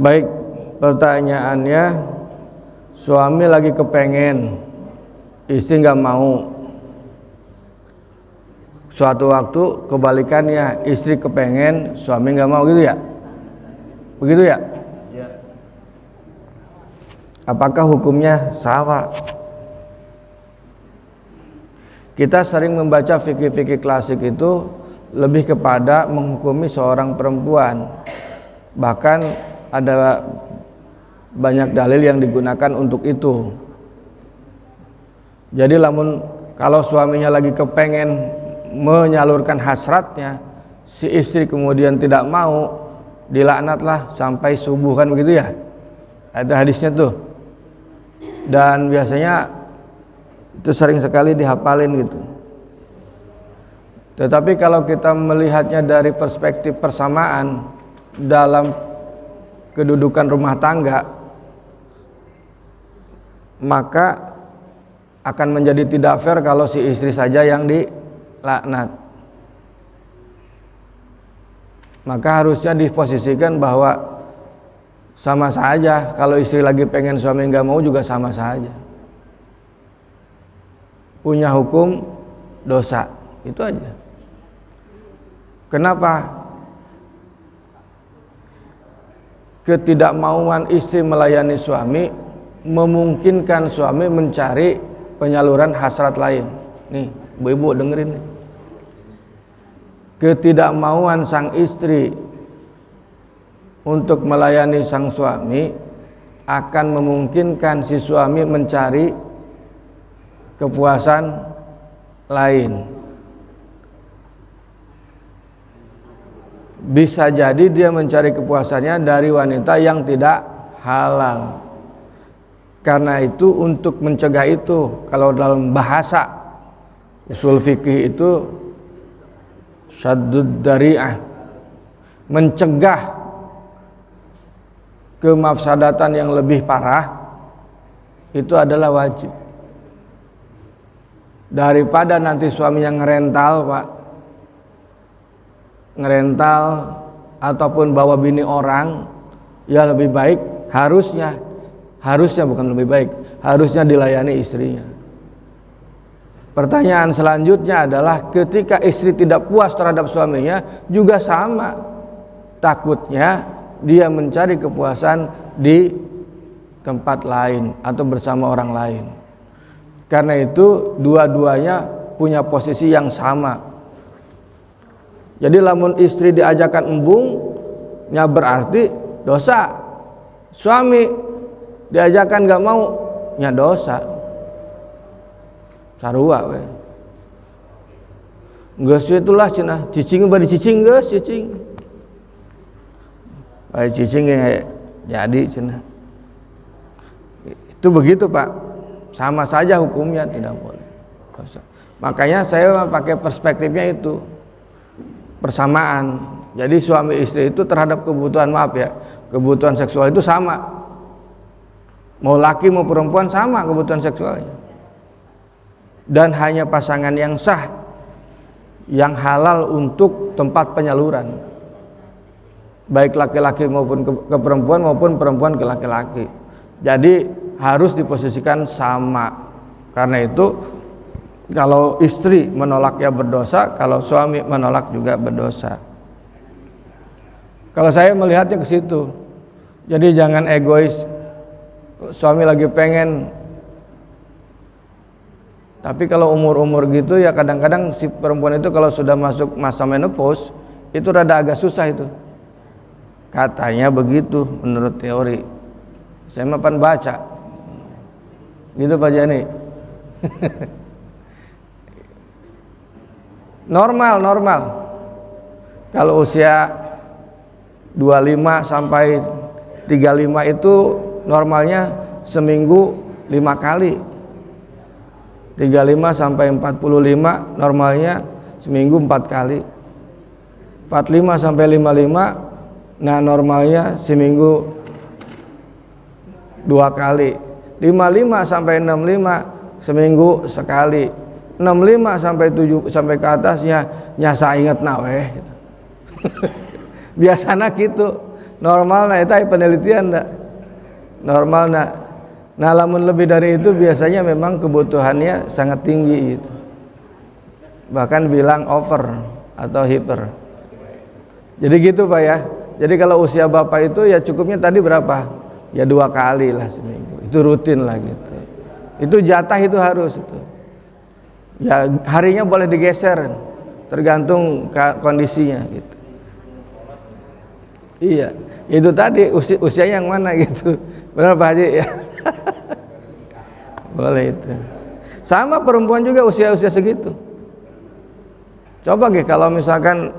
Baik, pertanyaannya, suami lagi kepengen, istri nggak mau. Suatu waktu kebalikannya, istri kepengen, suami nggak mau, gitu ya? Begitu ya? Apakah hukumnya sama? Kita sering membaca fikih-fikih klasik itu lebih kepada menghukumi seorang perempuan. Bahkan ada banyak dalil yang digunakan untuk itu. Jadi kalau suaminya lagi kepengen menyalurkan hasratnya, si istri kemudian tidak mau, dilaknatlah sampai subuh, kan begitu ya? Ada hadisnya tuh. Dan biasanya itu sering sekali dihafalin gitu. Tetapi kalau kita melihatnya dari perspektif persamaan dalam kedudukan rumah tangga, maka akan menjadi tidak fair kalau si istri saja yang dilaknat. Maka harusnya diposisikan bahwa sama saja, kalau istri lagi pengen suami nggak mau juga sama saja, punya hukum dosa, itu aja. Kenapa? Ketidakmauan istri melayani suami memungkinkan suami mencari penyaluran hasrat lain. Nih, ibu-ibu dengerin nih. Ketidakmauan sang istri untuk melayani sang suami akan memungkinkan si suami mencari kepuasan lain. Bisa jadi dia mencari kepuasannya dari wanita yang tidak halal. Karena itu untuk mencegah itu, kalau dalam bahasa usul fikih itu syaddud dari'ah, mencegah kemafsadatan yang lebih parah, itu adalah wajib. Daripada nanti suaminya ngerental, Pak, ngerental ataupun bawa bini orang, ya lebih baik harusnya bukan lebih baik, harusnya dilayani istrinya. Pertanyaan selanjutnya adalah ketika istri tidak puas terhadap suaminya juga sama, takutnya dia mencari kepuasan di tempat lain atau bersama orang lain. Karena itu dua-duanya punya posisi yang sama. Jadi lamun istri diajakan embungnya berarti dosa. Suami diajakan gak mau, nya dosa. Sarua we. Geus itulah cenah, cicing bari cicing geus cicing. Bae cicing jadi cenah. Itu begitu, Pak. Sama saja hukumnya, tidak boleh. Dosa. Makanya saya pakai perspektifnya itu. Persamaan. Jadi suami istri itu terhadap kebutuhan, kebutuhan seksual itu sama. Mau laki mau perempuan sama kebutuhan seksualnya. Dan hanya pasangan yang sah, yang halal untuk tempat penyaluran. Baik laki-laki maupun ke perempuan maupun perempuan ke laki-laki. Jadi harus diposisikan sama. Karena itu kalau istri menolak ya berdosa, kalau suami menolak juga berdosa. Kalau saya melihatnya ke situ. Jadi jangan egois. Suami lagi pengen, tapi kalau umur-umur gitu ya kadang-kadang si perempuan itu kalau sudah masuk masa menopause itu rada agak susah itu. Katanya begitu menurut teori. Saya mapan baca. Gitu Pak Jani. Normal. Kalau usia 25 sampai 35 itu normalnya seminggu 5 kali. 35 sampai 45 normalnya seminggu 4 kali. 45 sampai 55 nah normalnya seminggu 2 kali. 55 sampai 65 seminggu sekali. 65 sampai 7 sampai ke atasnya nyasa inget nawe gitu. Biasanya gitu. Normalnya itu penelitian enggak. Normalnya. Nah, lamun lebih dari itu biasanya memang kebutuhannya sangat tinggi gitu. Bahkan bilang over atau hiper. Jadi gitu Pak ya. Jadi kalau usia Bapak itu ya cukupnya tadi berapa? Ya 2 kali lah seminggu. Itu rutin lah gitu. Itu jatah itu harus itu. Ya harinya boleh digeser tergantung kondisinya gitu. Iya, itu tadi usia yang mana gitu. Benar Pak Haji ya. Boleh itu. Sama perempuan juga usia-usia segitu. Coba kalau misalkan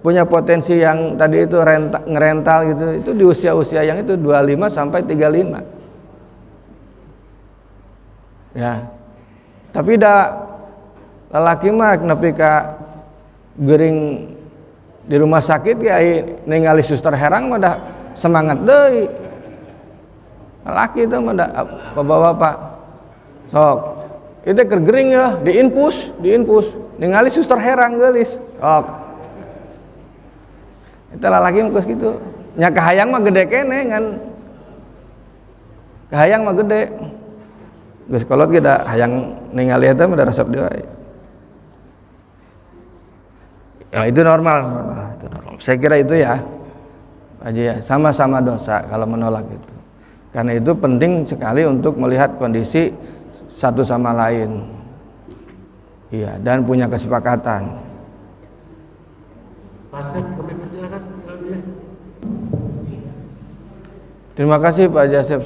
punya potensi yang tadi itu ngerental gitu, itu di usia-usia yang itu 25 sampai 35. Ya. Tapi dah lelaki mah nepi ka geuring di rumah sakit ya ningali suster herang mah dah semangat deui. Lelaki itu mah dah bapak-bapak sok itu keur geuring ya diinfus ningali suster herang geulis sok itu lalaki mah geus kitu nya kahayang mah gede keneh kan kahayang mah gede geus kolot ge da hayang ningali eta mah da resep deui ya itu normal itu normal saya kira itu ya aja ya sama-sama dosa kalau menolak itu karena itu penting sekali untuk melihat kondisi satu sama lain. Iya, dan punya kesepakatan. Terima kasih Pak Jasep.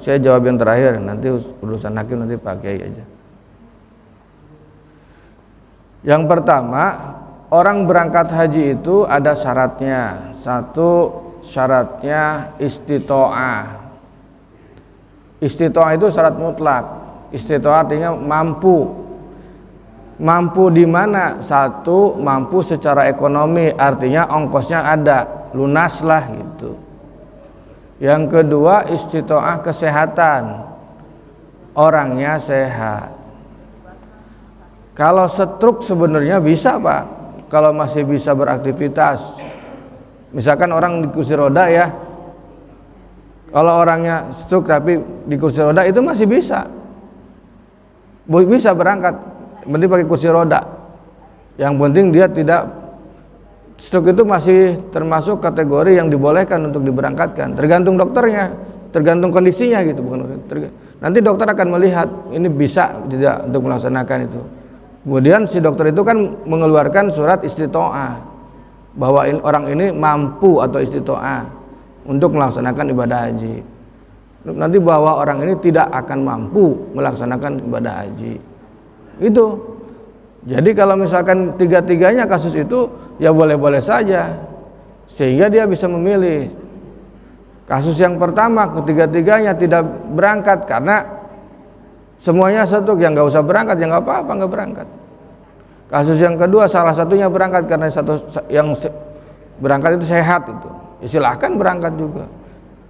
Saya jawab yang terakhir. Nanti urusan hakim nanti Pak Kiai aja. Yang pertama, orang berangkat haji itu ada syaratnya. Satu, syaratnya istitoah. Istitoah itu syarat mutlak. Istitoah artinya mampu. Mampu di mana? Satu, mampu secara ekonomi, artinya ongkosnya ada, lunas lah gitu. Yang kedua, istitoah kesehatan. Orangnya sehat. Kalau stroke sebenarnya bisa Pak, kalau masih bisa beraktivitas. Misalkan orang di kursi roda ya, kalau orangnya stroke tapi di kursi roda itu masih bisa berangkat, penting pakai kursi roda. Yang penting dia tidak stroke itu masih termasuk kategori yang dibolehkan untuk diberangkatkan. Tergantung dokternya, tergantung kondisinya gitu. Nanti dokter akan melihat ini bisa tidak untuk melaksanakan itu. Kemudian si dokter itu kan mengeluarkan surat istitoah bahwa orang ini mampu atau istitoah untuk melaksanakan ibadah haji. Nanti bahwa orang ini tidak akan mampu melaksanakan ibadah haji. Itu. Jadi kalau misalkan tiga-tiganya kasus itu ya boleh-boleh saja. Sehingga dia bisa memilih. Kasus yang pertama ketiga-tiganya tidak berangkat karena semuanya satu, yang nggak usah berangkat, yang nggak apa-apa nggak berangkat. Kasus yang kedua salah satunya berangkat karena satu yang berangkat itu sehat itu, ya silahkan berangkat juga.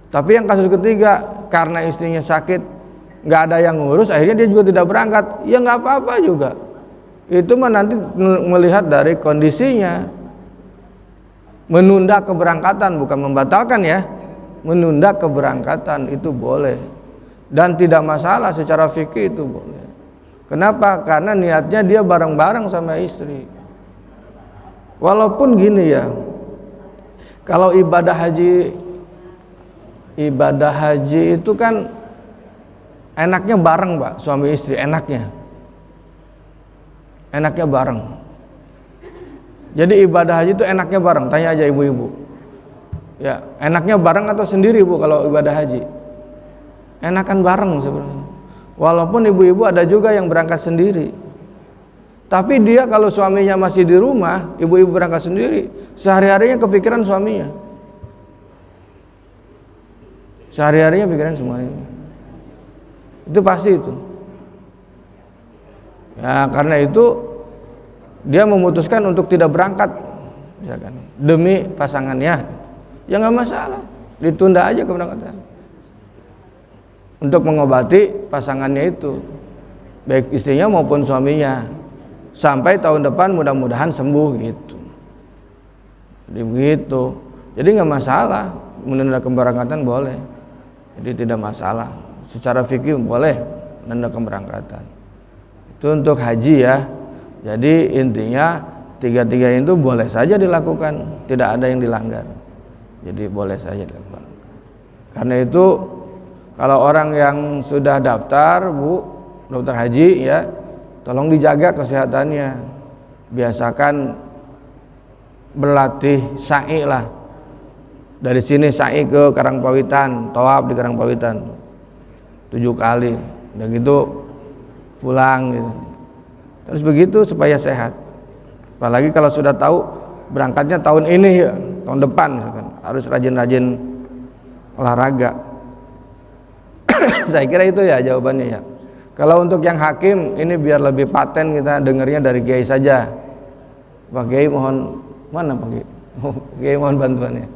Tapi yang kasus ketiga karena istrinya sakit, nggak ada yang ngurus, akhirnya dia juga tidak berangkat, ya nggak apa-apa juga. Itu mah nanti melihat dari kondisinya. Menunda keberangkatan bukan membatalkan ya, menunda keberangkatan itu boleh. Dan tidak masalah secara fikih itu boleh. Kenapa? Karena niatnya dia bareng-bareng sama istri. Walaupun gini ya, kalau ibadah haji itu kan enaknya bareng Pak, suami istri enaknya bareng. Jadi ibadah haji itu enaknya bareng. Tanya aja ibu-ibu ya, enaknya bareng atau sendiri Bu kalau ibadah haji? Enakan bareng sebenarnya. Walaupun ibu-ibu ada juga yang berangkat sendiri, tapi dia kalau suaminya masih di rumah, ibu-ibu berangkat sendiri, sehari-harinya kepikiran suaminya, sehari-harinya pikiran semuanya. Itu pasti itu. Ya karena itu dia memutuskan untuk tidak berangkat, misalkan demi pasangannya, ya nggak masalah, ditunda aja keberangkatan untuk mengobati pasangannya itu, baik istrinya maupun suaminya, sampai tahun depan mudah-mudahan sembuh gitu. Jadi begitu. Jadi nggak masalah menunda keberangkatan, boleh. Jadi tidak masalah. Secara fikih boleh menunda keberangkatan. Itu untuk haji ya. Jadi intinya tiga-tiga itu boleh saja dilakukan, tidak ada yang dilanggar. Jadi boleh saja dilakukan. Karena itu kalau orang yang sudah daftar, Bu, daftar haji ya, tolong dijaga kesehatannya. Biasakan berlatih sa'i lah. Dari sini sa'i ke Karangpawitan, tawaf di Karangpawitan 7 kali. Udah gitu pulang gitu. Terus begitu supaya sehat. Apalagi kalau sudah tahu berangkatnya tahun ini ya, tahun depan misalkan, harus rajin-rajin olahraga. Saya kira itu ya jawabannya ya. Kalau untuk yang hakim ini biar lebih paten, kita dengarnya dari Kiai saja. Pak Kiai mohon, mana Pak Kiai? Kiai mohon bantuannya.